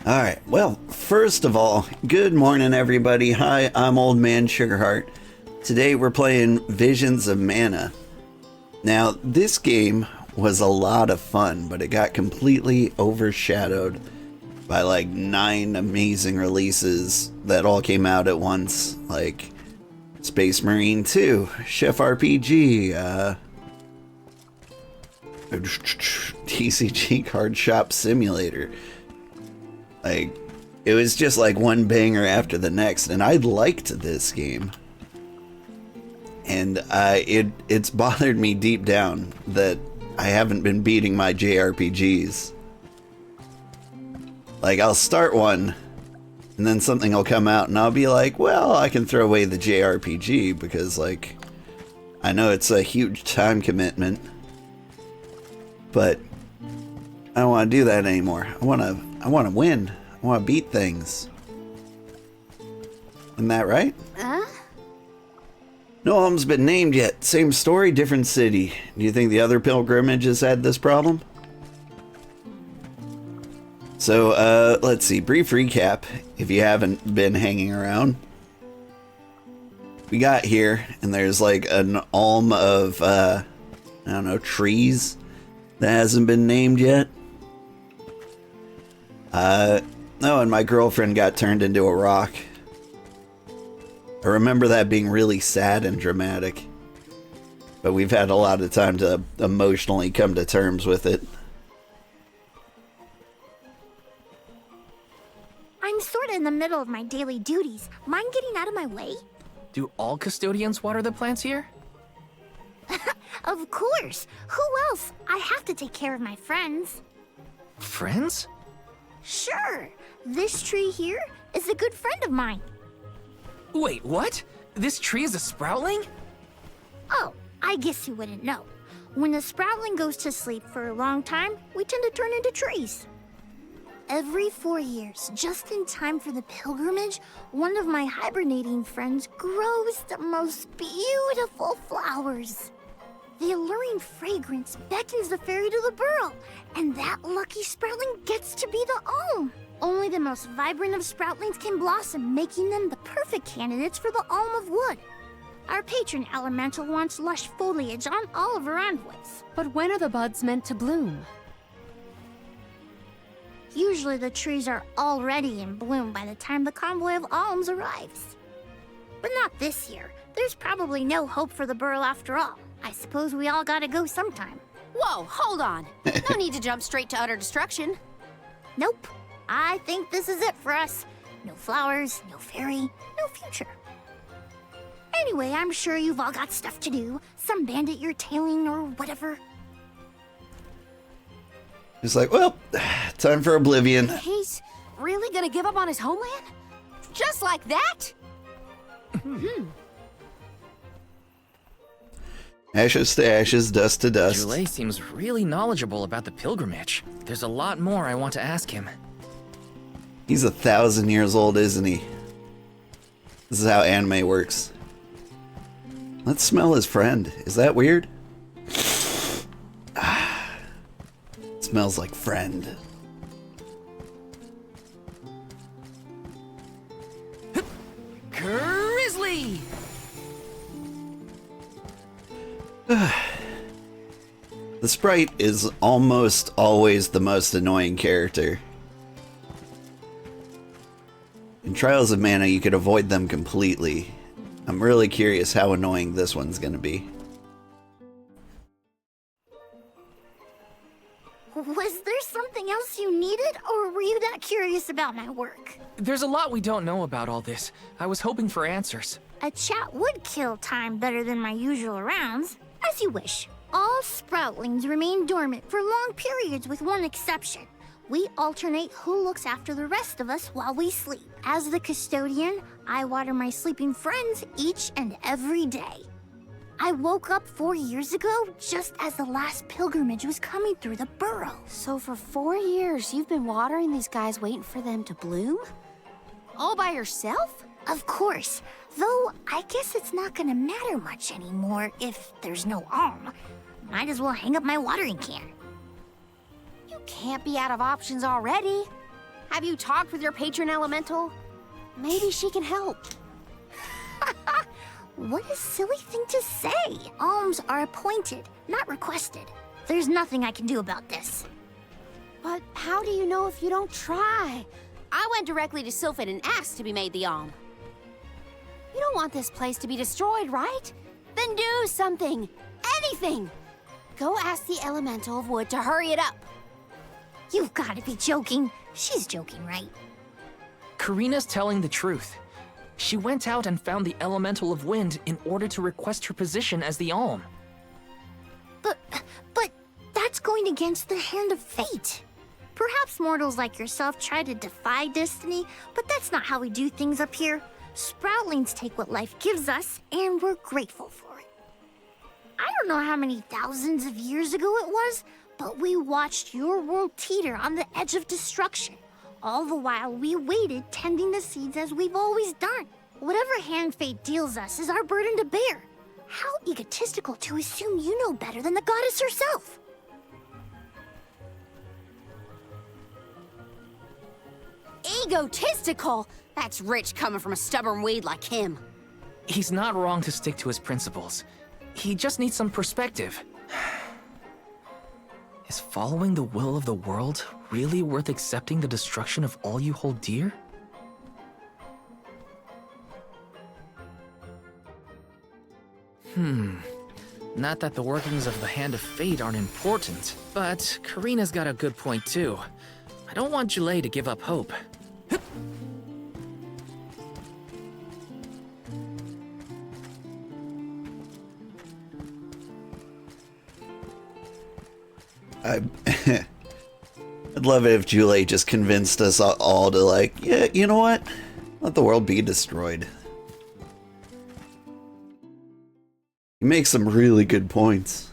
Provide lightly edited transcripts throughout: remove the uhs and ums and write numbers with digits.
Alright, well, first of all, good morning everybody. Hi, I'm Old Man Sugarheart. Today we're playing Visions of Mana. Now, this game was a lot of fun, but it got completely overshadowed by like 9 amazing releases that all came out at once, like Space Marine 2, Chef RPG, TCG Card Shop Simulator. Like, it was just like one banger after the next, and I liked this game. And it's bothered me deep down that I haven't been beating my JRPGs. Like, I'll start one, and then something will come out, and I'll be like, well, I can throw away the JRPG, because, like, I know it's a huge time commitment, but I don't want to do that anymore. I want to win. I want to beat things. Isn't that right? No home's been named yet. Same story, different city. Do you think the other pilgrimages had this problem? So, let's see. Brief recap, if you haven't been hanging around. We got here, and there's like an alm of, I don't know, trees that hasn't been named yet. No, and my girlfriend got turned into a rock. I remember that being really sad and dramatic. But we've had a lot of time to emotionally come to terms with it. I'm sort of in the middle of my daily duties. Mind getting out of my way? Do all custodians water the plants here? Of course. Who else? I have to take care of my friends. Friends? Sure. This tree here is a good friend of mine. Wait, what? This tree is a sproutling? Oh, I guess you wouldn't know. When the sproutling goes to sleep for a long time, we tend to turn into trees. Every 4 years, just in time for the pilgrimage, one of my hibernating friends grows the most beautiful flowers. The alluring fragrance beckons the fairy to the burrow, and that lucky sproutling gets to be the alm. Only the most vibrant of sproutlings can blossom, making them the perfect candidates for the alm of wood. Our patron elemental wants lush foliage on all of her envoys. But when are the buds meant to bloom? Usually the trees are already in bloom by the time the convoy of alms arrives. But not this year. There's probably no hope for the burrow after all. I suppose we all gotta go sometime. Whoa, hold on. No need to jump straight to utter destruction. Nope. I think this is it for us. No flowers, no fairy, no future. Anyway, I'm sure you've all got stuff to do. Some bandit you're tailing or whatever. It's like, well, time for oblivion. He's really gonna give up on his homeland? Just like that? Ashes to ashes, dust to dust. Julei seems really knowledgeable about the pilgrimage. There's a lot more I want to ask him. He's 1,000 years old, isn't he? This is how anime works. Let's smell his friend. Is that weird? Smells like friend. Grizzly! The sprite is almost always the most annoying character. In Trials of Mana, you could avoid them completely. I'm really curious how annoying this one's gonna be. Was there something else you needed, or were you that curious about my work? There's a lot we don't know about all this. I was hoping for answers. A chat would kill time better than my usual rounds. As you wish. All sproutlings remain dormant for long periods with one exception. We alternate who looks after the rest of us while we sleep. As the custodian, I water my sleeping friends each and every day. I woke up 4 years ago, just as the last pilgrimage was coming through the burrow. So for 4 years, you've been watering these guys waiting for them to bloom? All by yourself? Of course, though I guess it's not gonna matter much anymore if there's no alm. Might as well hang up my watering can. You can't be out of options already. Have you talked with your patron elemental? Maybe she can help. What a silly thing to say. Alms are appointed, not requested. There's nothing I can do about this. But how do you know if you don't try? I went directly to Sylphin and asked to be made the alm. You don't want this place to be destroyed, right? Then do something. Anything. Go ask the elemental of wood to hurry it up. You've got to be joking. She's joking, right? Kareena's telling the truth. She went out and found the elemental of wind in order to request her position as the alm. But that's going against the hand of fate. Perhaps mortals like yourself try to defy destiny, but that's not how we do things up here. Sproutlings take what life gives us, and we're grateful for it. I don't know how many thousands of years ago it was, but we watched your world teeter on the edge of destruction. All the while we waited, tending the seeds as we've always done. Whatever hand fate deals us is our burden to bear. How egotistical to assume you know better than the goddess herself. Egotistical? That's rich coming from a stubborn weed like him. He's not wrong to stick to his principles. He just needs some perspective. Is following the will of the world really worth accepting the destruction of all you hold dear? Not that the workings of the Hand of Fate aren't important, but Kareena's got a good point too. I don't want Julei to give up hope. I'd love it if Julei just convinced us all to, like, yeah, you know what? Let the world be destroyed. He makes some really good points.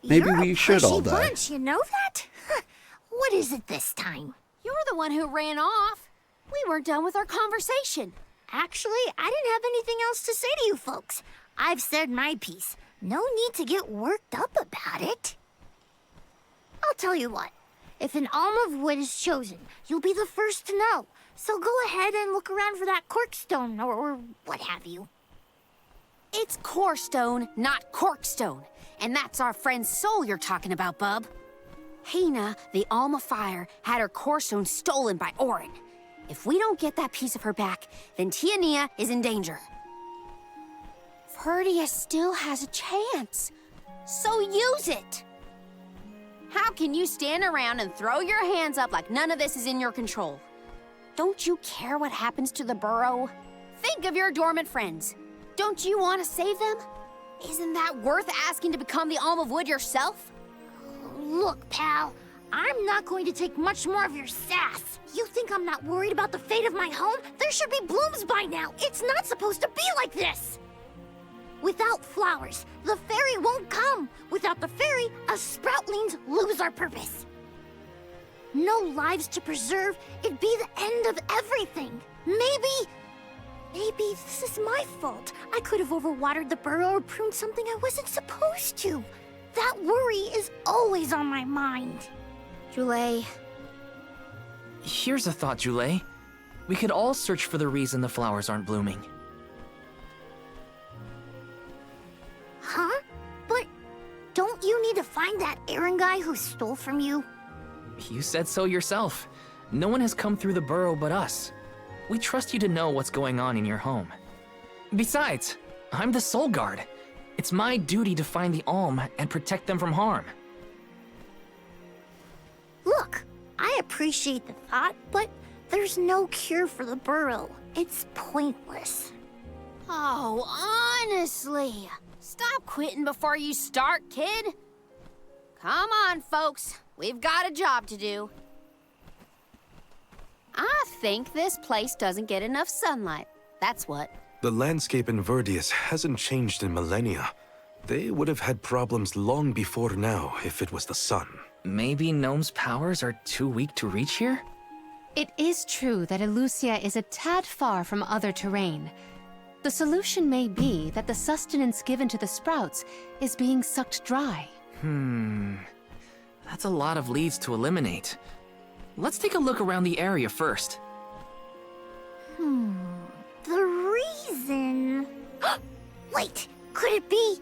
Maybe You're we a should all pushy die. bunch, you know that? What is it this time? You're the one who ran off. We weren't done with our conversation. Actually, I didn't have anything else to say to you folks. I've said my piece. No need to get worked up about it. I'll tell you what. If an alm of wood is chosen, you'll be the first to know. So go ahead and look around for that corkstone or what have you. It's corestone, not corkstone. And that's our friend Soul you're talking about, bub. Hina, the Alm of Fire, had her corestone stolen by Orin. If we don't get that piece of her back, then Tiania is in danger. Ferdia still has a chance, so use it. How can you stand around and throw your hands up like none of this is in your control? Don't you care what happens to the burrow? Think of your dormant friends. Don't you want to save them? Isn't that worth asking to become the Alm of Wood yourself? Look, pal, I'm not going to take much more of your sass. You think I'm not worried about the fate of my home? There should be blooms by now. It's not supposed to be like this. Without flowers, the fairy won't come. Without the fairy, us sproutlings lose our purpose. No lives to preserve, it'd be the end of everything. Maybe this is my fault. I could have overwatered the burrow or pruned something I wasn't supposed to. That worry is always on my mind. Julei. Here's a thought, Julei. We could all search for the reason the flowers aren't blooming. Huh? But don't you need to find that Aaron guy who stole from you? You said so yourself. No one has come through the burrow but us. We trust you to know what's going on in your home. Besides, I'm the Soul Guard. It's my duty to find the Alm and protect them from harm. Look, I appreciate the thought, but there's no cure for the burrow. It's pointless. Oh, honestly. Stop quitting before you start, kid. Come on, folks. We've got a job to do. I think this place doesn't get enough sunlight. That's what. The landscape in Verdius hasn't changed in millennia. They would have had problems long before now if it was the sun. Maybe Gnome's powers are too weak to reach here? It is true that Elusia is a tad far from other terrain. The solution may be that the sustenance given to the sprouts is being sucked dry. That's a lot of leads to eliminate. Let's take a look around the area first. The reason... Wait, could it be?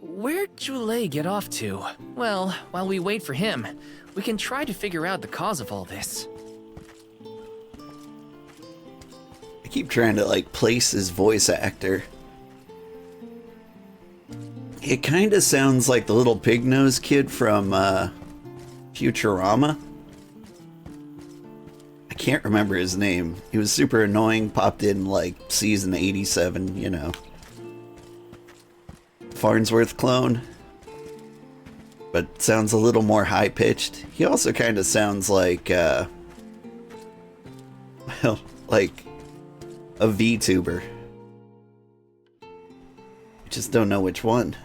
Where'd Julei get off to? Well, while we wait for him, we can try to figure out the cause of all this. I keep trying to, like, place his voice actor. It kind of sounds like the little pig-nosed kid from, Futurama. I can't remember his name. He was super annoying, popped in, like, season 87, you know. Farnsworth clone. But sounds a little more high-pitched. He also kind of sounds like, well, like a VTuber. I just don't know which one.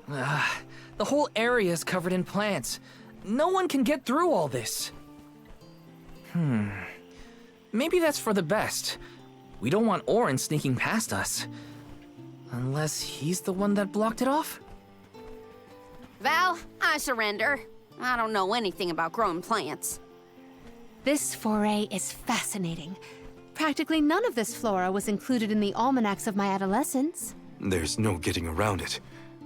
The whole area is covered in plants. No one can get through all this. Maybe that's for the best. We don't want Orin sneaking past us. Unless he's the one that blocked it off? Val, I surrender. I don't know anything about growing plants. This foray is fascinating. Practically none of this flora was included in the almanacs of my adolescence. There's no getting around it.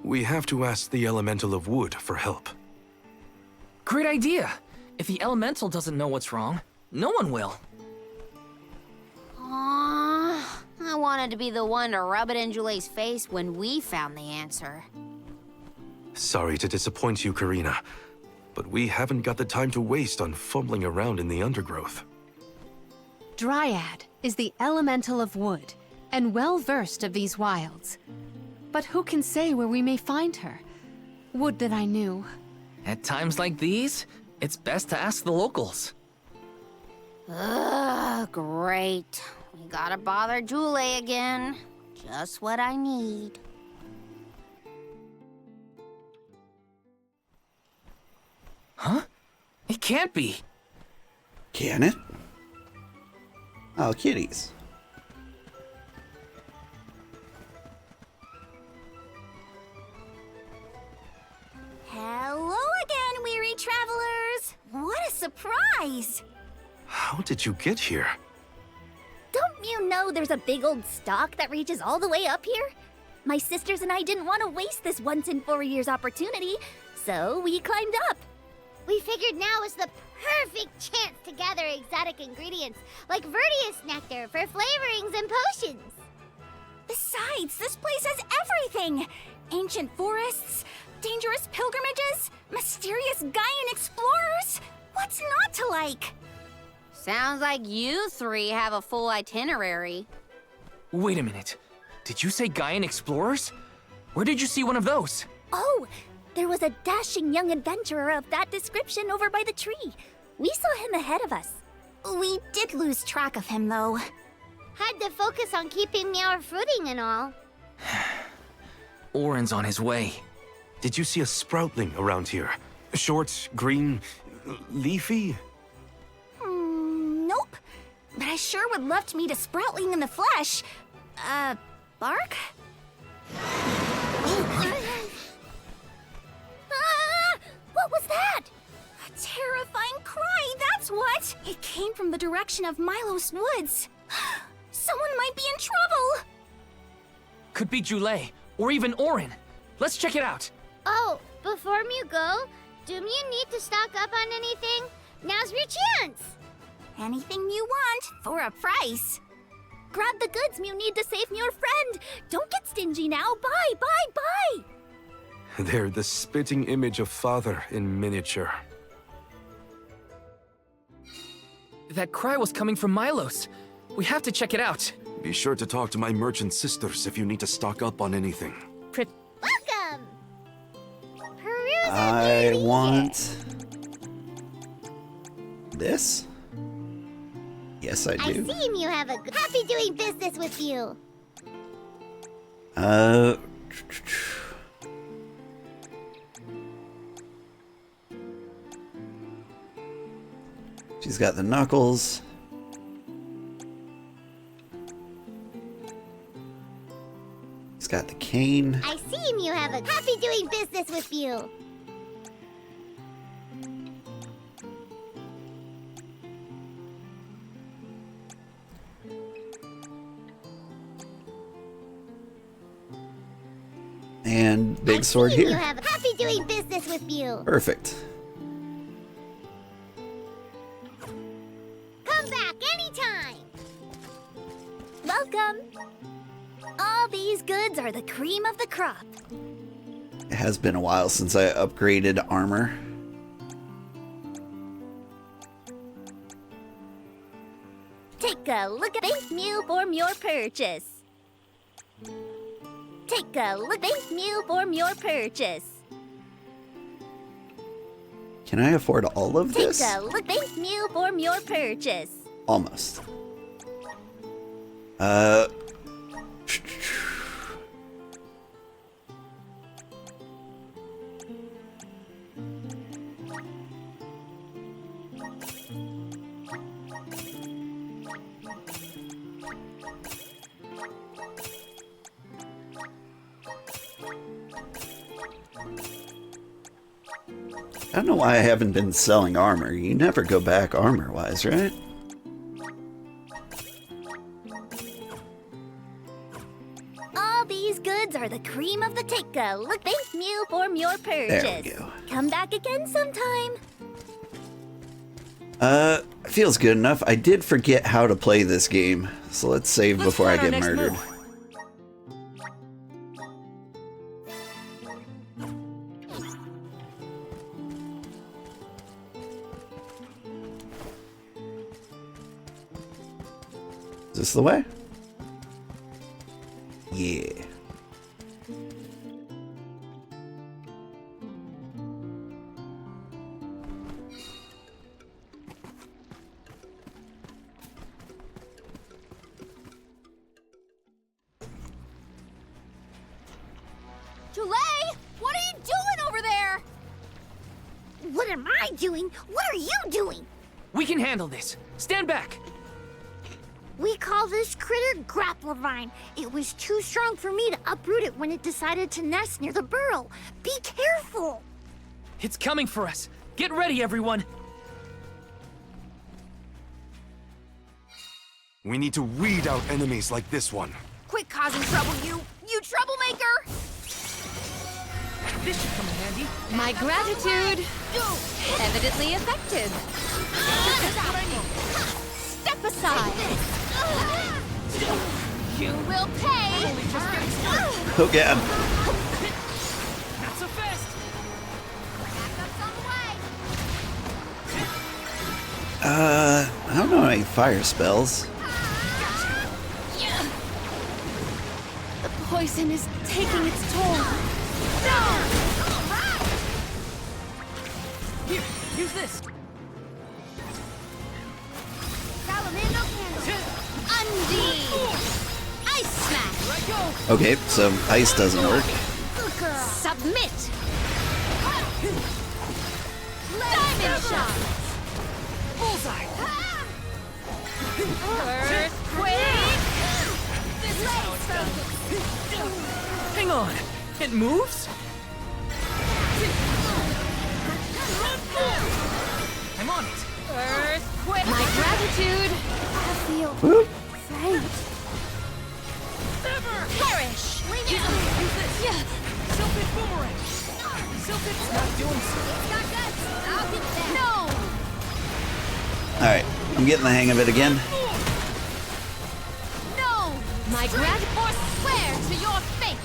We have to ask the Elemental of Wood for help. Great idea! If the elemental doesn't know what's wrong, no one will. Aww, I wanted to be the one to rub it in Julei's face when we found the answer. Sorry to disappoint you, Careena, but we haven't got the time to waste on fumbling around in the undergrowth. Dryad is the elemental of wood, and well-versed of these wilds. But who can say where we may find her? Would that I knew. At times like these, it's best to ask the locals. Ugh, great. We gotta bother Julei again. Just what I need. Huh? It can't be. Can it? Oh, kitties. Hello again, weary travelers! What a surprise! How did you get here? Don't you know there's a big old stalk that reaches all the way up here? My sisters and I didn't want to waste this once in 4 years opportunity, so we climbed up. We figured now was the perfect chance to gather exotic ingredients like Verdius nectar for flavorings and potions. Besides, this place has everything! Ancient forests, dangerous pilgrimages, mysterious Gaian explorers! What's not to like? Sounds like you three have a full itinerary. Wait a minute. Did you say Gaian explorers? Where did you see one of those? Oh, there was a dashing young adventurer of that description over by the tree. We saw him ahead of us. We did lose track of him, though. Had to focus on keeping our footing and all. Orin's on his way. Did you see a sproutling around here? Short, green, leafy? Nope. But I sure would love to meet a sproutling in the flesh. Bark? What was that? A terrifying cry, that's what! It came from the direction of Milos Woods. Someone might be in trouble! Could be Julei, or even Orin. Let's check it out. Oh, before you go, do you need to stock up on anything? Now's your chance! Anything you want, for a price. Grab the goods you need to save your friend. Don't get stingy now. Bye, bye, bye. They're the spitting image of Father in miniature. That cry was coming from Milos. We have to check it out. Be sure to talk to my merchant sisters if you need to stock up on anything. Welcome! Peruse I want this. Yes, I I do. seen you have a happy doing business with you. She's got the knuckles. He's got the cane. I see team you have a happy doing business with you. And big sword You here. have a happy doing business with you. Perfect. Come back anytime. Welcome. All these goods are the cream of the crop. It has been a while since I upgraded armor. Take a look at Thank you for your purchase. Take a look. Thank you for your purchase. Can I afford all of Take this? a look. Thank you for your purchase. Almost. I don't know why I haven't been selling armor. You never go back armor-wise, right? All these goods are the cream of the take a look. Thank you for your purchase. There we go. Come back again sometime. Feels good enough. I did forget how to play this game, so let's save before I get murdered. Is this the way? Yeah. Julei, what are you doing over there? What am I doing? What are you doing? We can handle this. Stand back. We call this critter grappler vine. It was too strong for me to uproot it when it decided to nest near the burrow. Be careful! It's coming for us. Get ready, everyone. We need to weed out enemies like this one. Quit causing trouble, you troublemaker! This should come in handy. My gratitude. Evidently effective. Step aside. You will pay. Only just getting started. Oh god. Not so fast. Backup's on the way. I don't know any fire spells. The poison is taking its toll. Here, use this. Salamando candle. Undine. Ice smash. Here I go. Okay, so ice doesn't work. Submit. Diamond shot. Bullseye. Earthquake. This is how it's done. Hang on. It moves? I'm on it. Earthquake. My gratitude. Whoop. Perish. Use this. Yeah. Silphid boomerang. Silphid's not doing so. It's got guts. I'll get that. No. Alright, I'm getting the hang of it again. No. My gratitude. Or swear to your fate.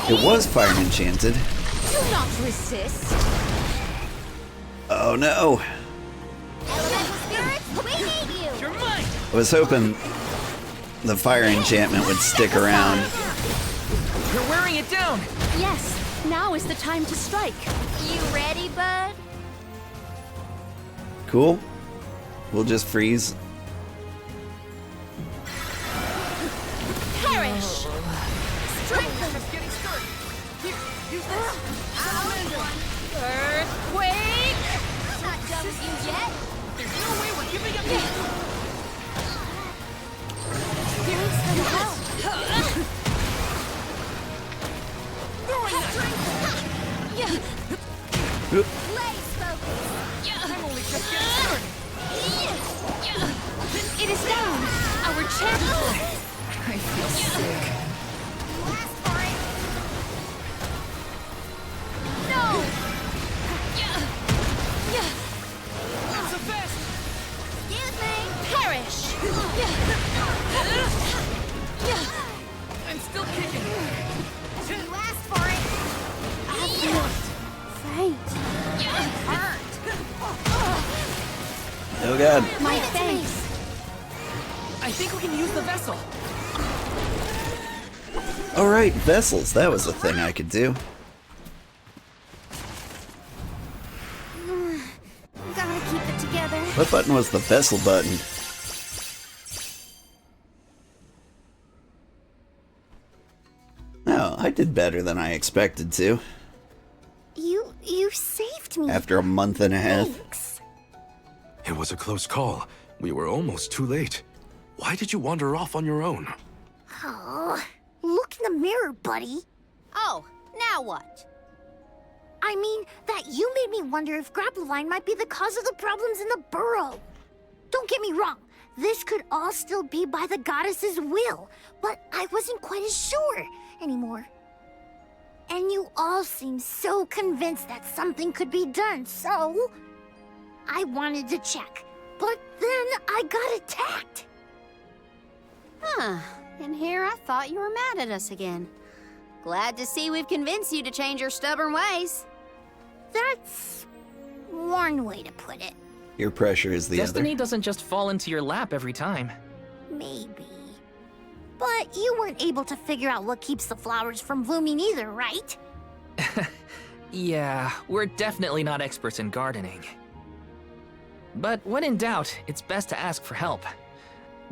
It was fire enchanted. Do not resist. Oh no. Elemental spirits, we need you. You're mine. I was hoping the fire enchantment would stick around. You're wearing it down. Yes. Now is the time to strike. You ready, bud? Cool. We'll just freeze. Perish. Just getting started. Here, use this. Earthquake. Not done with you yet. There's no way we're giving up. Spirits from hell. Blaze focus. I'm only just getting started. It is down! Our champion! I feel sick. Last for it. No! I'm so fast. Excuse me. Perish! I'm still kicking. You asked for it. Faint. Hurt. Oh god. My Leave it to me. thanks! I think we can use the vessel. Alright, vessels. That was a thing I could do. Gotta keep it together. What button was the vessel button? Oh, I did better than I expected to. You saved me. After a month and a half. Thanks. It was a close call. We were almost too late. Why did you wander off on your own? Oh, look in the mirror, buddy. Oh, now what? I mean, that you made me wonder if Grappevine might be the cause of the problems in the burrow. Don't get me wrong, this could all still be by the goddess's will, but I wasn't quite as sure anymore. And you all seem so convinced that something could be done, so I wanted to check. But then I got attacked. Huh. And here I thought you were mad at us again. Glad to see we've convinced you to change your stubborn ways. That's one way to put it. Your pressure is the Destiny other. doesn't just fall into your lap every time. Maybe. But you weren't able to figure out what keeps the flowers from blooming either, right? Yeah, we're definitely not experts in gardening. But when in doubt, it's best to ask for help.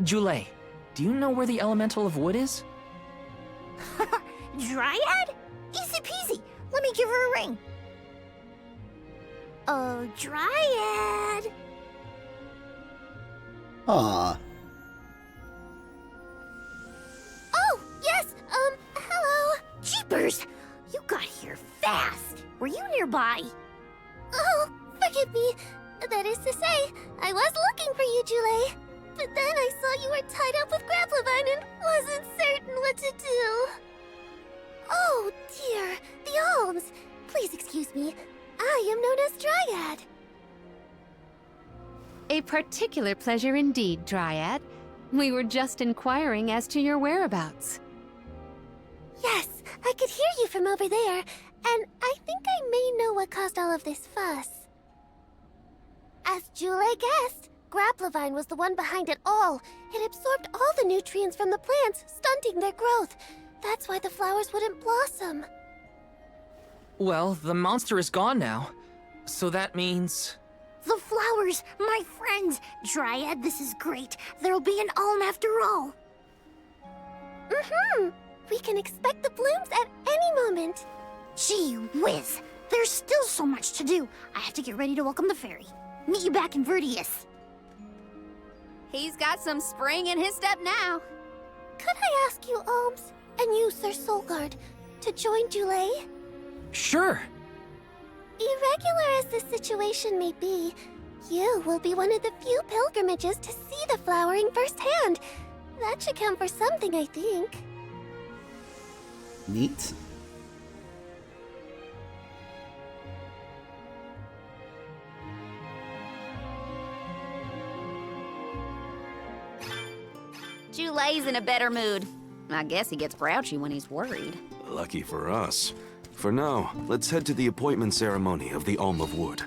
Julei, do you know where the elemental of wood is? Dryad? Easy peasy. Let me give her a ring. Oh, Dryad. Aw. Oh, yes, hello. Jeepers, you got here fast. Were you nearby? Oh, forgive me. That is to say, I was looking for you, Julei. But then I saw you were tied up with Grappevine and wasn't certain what to do. Oh, dear. The alms. Please excuse me. I am known as Dryad. A particular pleasure indeed, Dryad. We were just inquiring as to your whereabouts. Yes, I could hear you from over there, and I think I may know what caused all of this fuss. As Julei guessed, Grappevine was the one behind it all. It absorbed all the nutrients from the plants, stunting their growth. That's why the flowers wouldn't blossom. Well, the monster is gone now. So that means... The flowers, my friends. Dryad, this is great. There'll be an alm after all. Mm-hmm. We can expect the blooms at any moment. Gee whiz. There's still so much to do. I have to get ready to welcome the fairy. Meet you back in Verdius. He's got some spring in his step now. Could I ask you, Alms, and you, Sir Soulguard, to join Julei? Sure. Irregular as this situation may be, you will be one of the few pilgrimages to see the flowering firsthand. That should count for something, I think. Neat. Julei's in a better mood. I guess he gets grouchy when he's worried. Lucky for us. For now, let's head to the appointment ceremony of the Alm of Wood.